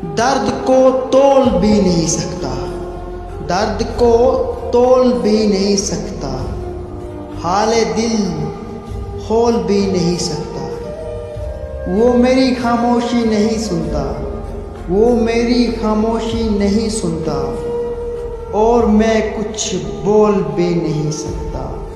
दर्द को तोल भी नहीं सकता, दर्द को तोल भी नहीं सकता, हाले दिल खोल भी नहीं सकता। वो मेरी खामोशी नहीं सुनता, वो मेरी खामोशी नहीं सुनता, और मैं कुछ बोल भी नहीं सकता।